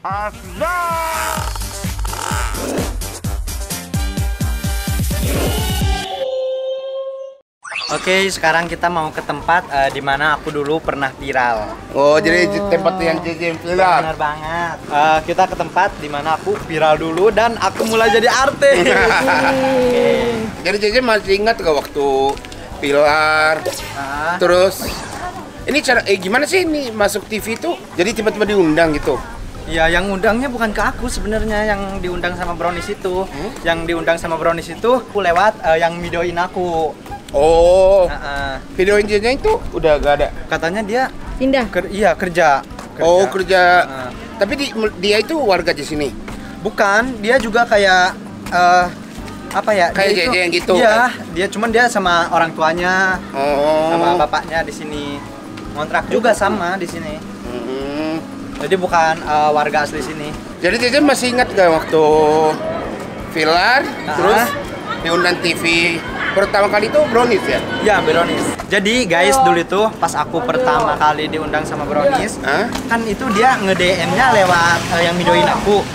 Oke, sekarang kita mau ke tempat di mana aku dulu pernah viral. Oh, jadi tempat yang JJ viral. Benar banget. Kita ke tempat di mana aku viral dulu dan aku mulai jadi artis. Jadi JJ masih ingat gak waktu viral? Terus ini cara gimana sih ini masuk TV itu? Jadi tiba-tiba diundang gitu. Iya, yang undangnya bukan ke aku sebenarnya, yang diundang sama Brownies itu. Yang diundang sama Brownies itu aku lewat yang videoin aku. Oh, video injilnya itu udah gak ada? Katanya dia pindah? Kerja. Oh, kerja. Tapi dia itu warga di sini? Bukan, dia juga kayak apa ya? Kayak JJ yang gitu? Iya, dia sama orang tuanya, sama Oh, bapaknya di sini. Kontrak juga sama di sini. Jadi bukan warga asli sini. jadi JJ masih ingat gak waktu viral, terus diundang TV? Pertama kali itu Brownies ya? Ya, Brownies. Jadi guys, dulu itu pas aku pertama kali diundang sama Brownies, kan itu dia nge-DM-nya lewat yang videoin aku.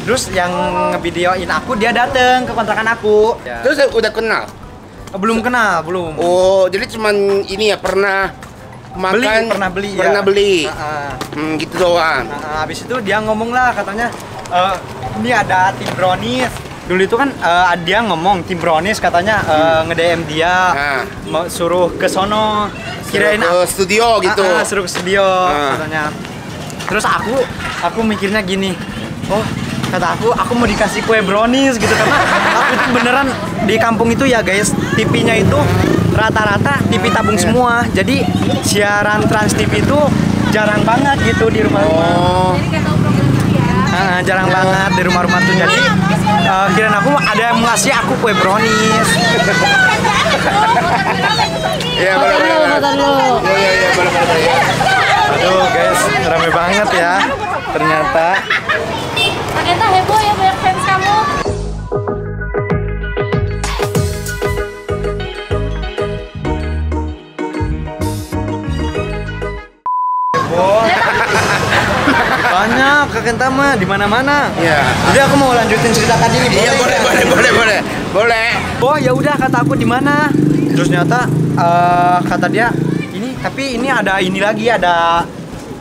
Terus yang ngevideoin aku dia dateng ke kontrakan aku. Ya. Terus udah kenal? Belum kenal, belum. Oh, jadi cuman ini ya pernah makan, pernah beli. Gitu doang. Habis itu dia ngomong lah katanya, ini ada tim Brownies. Dulu itu kan dia ngomong tim Brownies katanya nge-DM dia suruh ke sono, kirain ke studio gitu. Suruh ke studio katanya. Terus aku mikirnya gini, oh kata aku mau dikasih kue Brownies gitu karena aku itu beneran di kampung itu ya guys, TV-nya itu rata-rata TV tabung semua. Jadi siaran Trans TV itu jarang banget gitu di rumah-rumah. Jadi kayak tahu program TV ya? Jarang banget di rumah-rumah tuh. Jadi kirain aku ada yang ngasih aku kue Brownies. Iya, boleh. Iya, boleh ya. Aduh guys, rame banget ya. Ternyata. Ternyata heboh ya, banyak fans kamu. Banyak Kakenta mah di mana-mana. Iya. Jadi aku mau lanjutin cerita tadi nih. Iya, boleh. Oh ya udah, kata aku di mana. Terus ternyata kata dia ini, tapi ini ada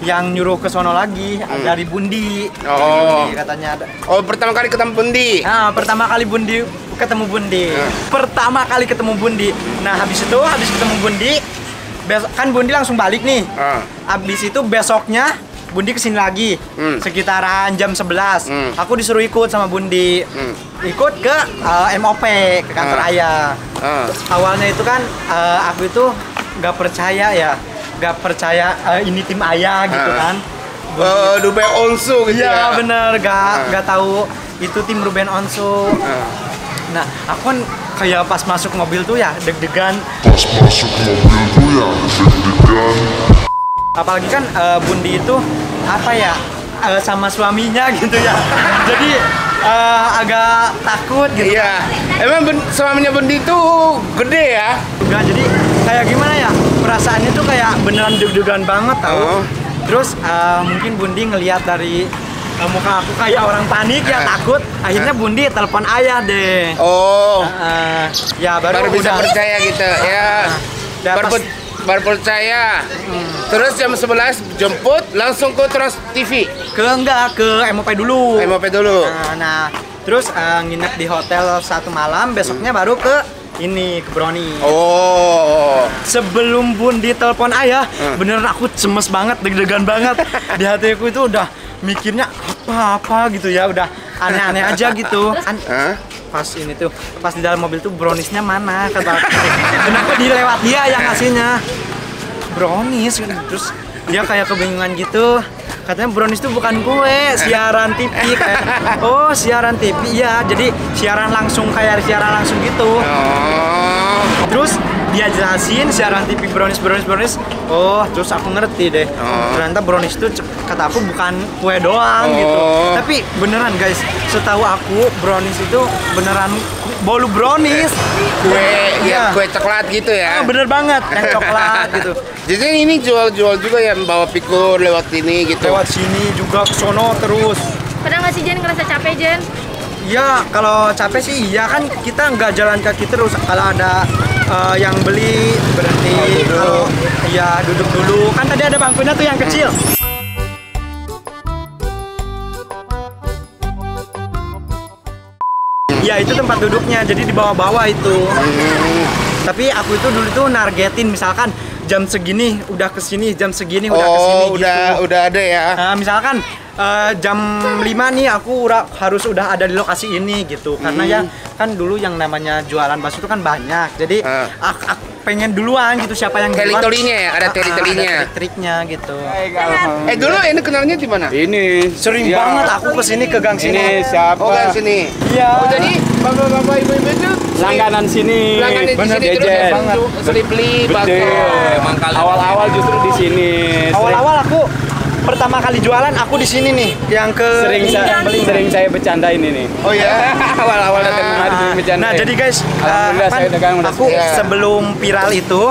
yang nyuruh ke sono lagi dari Bundi. Oh. Bundi, katanya ada. Oh, pertama kali ketemu Bundi. Pertama kali ketemu Bundi. Nah, habis ketemu Bundi, kan Bundi langsung balik nih. Habis itu besoknya Bundi kesini lagi sekitaran jam 11. Aku disuruh ikut sama Bundi. Ikut ke MOP, ke kantor ayah. Awalnya itu kan aku itu gak percaya ini tim ayah gitu kan. Ruben Onsu gitu ya. ya. Bener, gak tahu itu tim Ruben Onsu. Nah, aku kan kayak pas masuk mobil tuh ya deg-degan. Apalagi kan Bundi itu apa ya, sama suaminya gitu ya. Jadi agak takut gitu. Iya. Emang suaminya Bundi itu gede ya? Enggak, jadi kayak gimana ya, perasaannya tuh kayak beneran deg-degan banget tau. Terus mungkin Bundi ngelihat dari muka aku kayak orang panik ya, takut. Akhirnya Bundi telepon ayah deh. Ya baru bisa udah percaya gitu ya. Baru percaya. Terus jam 11 jemput langsung ke Trans TV. ke MOP dulu. Nah, terus nginep di hotel 1 malam, besoknya baru ke Brownies. Oh. Sebelum Bundi telepon ayah, beneran aku cemes banget, deg-degan banget. Di hatiku itu udah mikirnya apa gitu ya, udah aneh-aneh aja gitu. Pas di dalam mobil tuh Browniesnya mana kata aku. Kenapa dilewat dia yang ngasihnya Brownies. Terus dia kayak kebingungan gitu. Katanya Brownies itu bukan kue, siaran TV. Kayak, oh siaran TV, iya. Jadi siaran langsung gitu. Terus dia jelasin siaran TV Brownies. Oh, terus aku ngerti deh. Ternyata Brownies itu kata aku bukan kue doang gitu. Tapi beneran guys, setahu aku Brownies itu beneran bolu Brownies. Kue coklat gitu ya. Bener banget, yang coklat gitu. Jadi ini jual juga ya, bawa pikul lewat sini gitu. Lewat sini juga ke sono terus. Pernah nggak sih Jen ngerasa capek Jen? Ya kalau capek sih iya kan kita nggak jalan kaki terus. Kalau ada yang beli berhenti, kalau ya duduk dulu. Kan tadi ada bangkunya tuh yang kecil. Ya itu tempat duduknya, jadi di bawah-bawah itu. Tapi aku itu dulu tuh nargetin misalkan jam segini udah kesini, jam segini udah kesini gitu. udah ada ya. Nah, misalkan jam 5 nih aku udah ada di lokasi ini gitu. Karena ya kan dulu yang namanya jualan bakso itu kan banyak. Jadi aku pengen duluan gitu siapa yang duluan. Teritorinya ya, ada teritorinya. Ada trik-triknya gitu. Dulu ini kenalnya di mana? Ini Sering banget aku kesini ke gang sini. Ini siapa? Oh, gang sini. Iya. Oh, jadi bapak-bapak ibu-ibu itu langganan sini. langganan di Bener, sini terus Jejen. sering beli bakso. Betul. Awal-awal justru di sini. Awal-awal aku pertama kali jualan aku di sini nih, yang ke Sering saya bercandain ini. Oh ya. Awal-awal datang kemari sering bercandain. Nah jadi guys, Alhamdulillah saya dagang udah aku sukses. sebelum viral itu,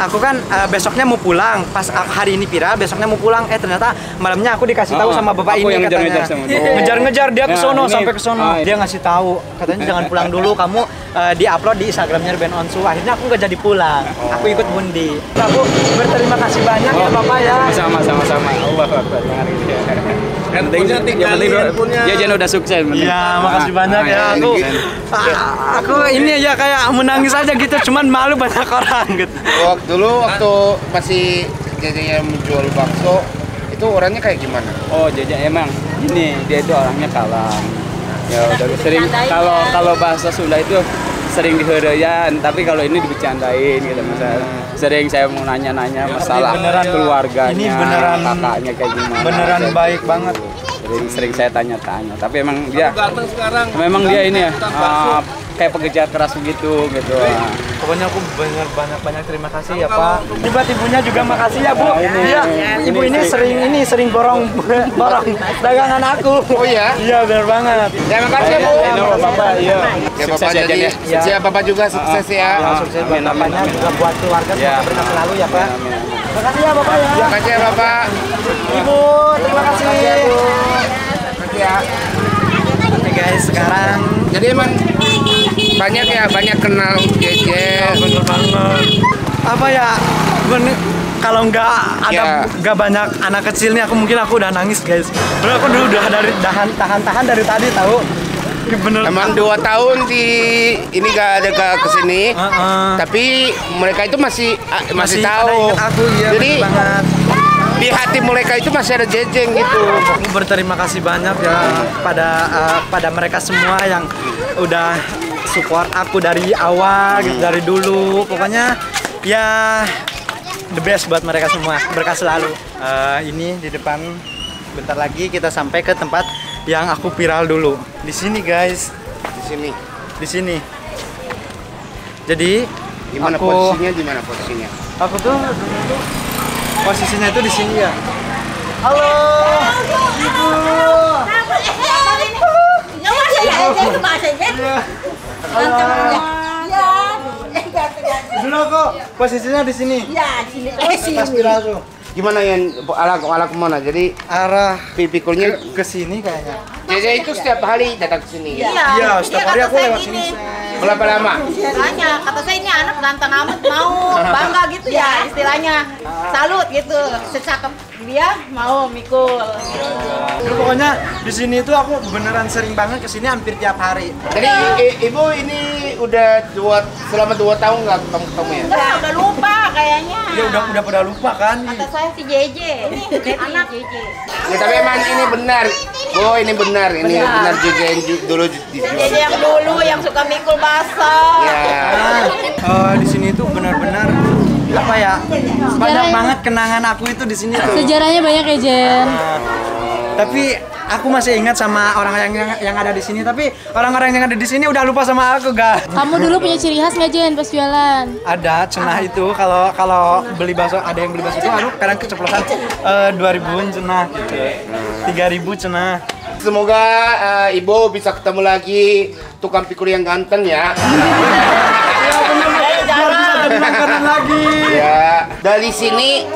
aku kan besoknya mau pulang. Pas hari ini viral, besoknya mau pulang. Ternyata malamnya aku dikasih tahu sama bapak aku ini yang katanya. ngejar-ngejar sama dia. Ngejar-ngejar dia ke Nah, sono ini- sampai ke sono. Dia ngasih tahu, katanya jangan pulang dulu. Kamu di-upload di Instagramnya Ben Onsu. Akhirnya aku nggak jadi pulang. Aku ikut Bundi. Aku berterima kasih banyak ya bapak ya. Sama-sama. Allah Akbar. Yang penting dia Jen udah sukses. Iya, makasih banyak ya. Aku ini ya kayak menangis aja gitu, cuman malu banyak orang gitu. Waktu masih jajannya menjual bakso, itu orangnya kayak gimana? Oh, Jaja emang ini dia itu orangnya kalem. Ya udah sering kalau bahasa Sunda itu sering diheureyan, tapi kalau ini dibercandain gitu masalah. Sering saya mau nanya-nanya masalah beneran, keluarganya, ini beneran kakaknya kayak gimana. Beneran baik banget. Sering saya tanya-tanya, tapi emang dia ini ya kayak pekerja keras begitu gitu. Pokoknya aku banyak terima kasih ya Pak. Ibu-ibunya juga makasih ya Bu. Iya, ibu ini sering borong dagangan aku. Oh ya? Iya benar banget. Ya makasih ya Bu. Bapak, iya. Ya Sukses Bapak ya, jadi Jen, ya. ya Bapak juga sukses ya. Sukses buat bapaknya juga buat keluarga Ya. semoga berkah selalu ya Pak. Terima kasih ya Bapak ya. Terima kasih ya Bapak. Ibu, terima kasih. Terima kasih ya. Oke guys, sekarang Jadi emang banyak kenal Jejen. bener banget. Apa ya? Kalau nggak ada nggak banyak anak kecil nih, aku udah nangis guys. Bener aku dulu udah dari tahan dari tadi tahu. Bener. Emang 2 tahun ini gak ada kesini, tapi mereka itu masih pada tahu. ingat aku ya. Jadi bener banget. di hati mereka itu masih ada Jejen gitu. Aku berterima kasih banyak ya pada mereka semua yang udah support aku dari awal gitu, dari dulu. Pokoknya ya the best buat mereka semua, berkah selalu. Ini di depan bentar lagi kita sampai ke tempat yang aku viral dulu. Di sini guys, di sini. Jadi Gimana posisinya? Aku tuh posisinya itu di sini ya. Halo, Ibu. Dulu aku posisinya di sini. Pas viral tuh. Gimana yang ala kemana? Jadi Arah pikulnya ke sini kayaknya. Jejen itu setiap hari datang ke sini. Iya, setiap hari aku lewat sini. Berapa lama? Istilahnya, kata saya ini anak ganteng amat mau bangga gitu ya istilahnya. Salut gitu, secakep dia mau mikul. Jadi pokoknya di sini tuh aku beneran sering banget kesini hampir tiap hari. Jadi Ibu ini udah selama 2 tahun nggak ketemu ya? Enggak, udah lupa kayaknya. Ya udah pada lupa kan. Kata saya si JJ, ini anak JJ. Ya, tapi emang ini benar. Oh ini benar Jejen dulu dijual. JJ yang dulu yang suka mikul bakso. Ya. Di sini tuh benar-benar apa ya? Banyak banget kenangan aku itu di sini tuh. Sejarahnya banyak ya Jen. Tapi aku masih ingat sama orang yang ada di sini. Tapi orang-orang yang ada di sini udah lupa sama aku, guys. Kamu dulu punya ciri khas nggak Jen pas jualan? Ada cenah itu kalau beli bakso, ada yang beli bakso itu kadang keceplosan 2.000 cenah gitu. 3.000 cenah. Semoga Ibu bisa ketemu lagi tukang pikul yang ganteng ya. Biar bisa jadi langganan lagi. Ya. Dari sini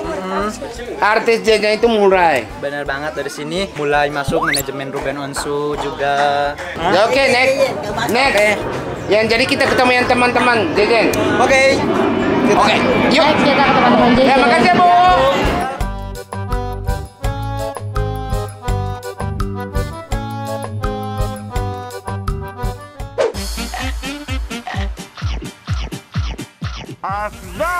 artis Jejen itu mulai. Bener banget, dari sini mulai masuk manajemen Ruben Onsu juga. Ya, oke, next. Yang jadi kita ketemu yang teman-teman Jejen. Oke. Oke, yuk. Next kita ke teman-teman Ya, Jejen. makasih ya, Bu. Afza.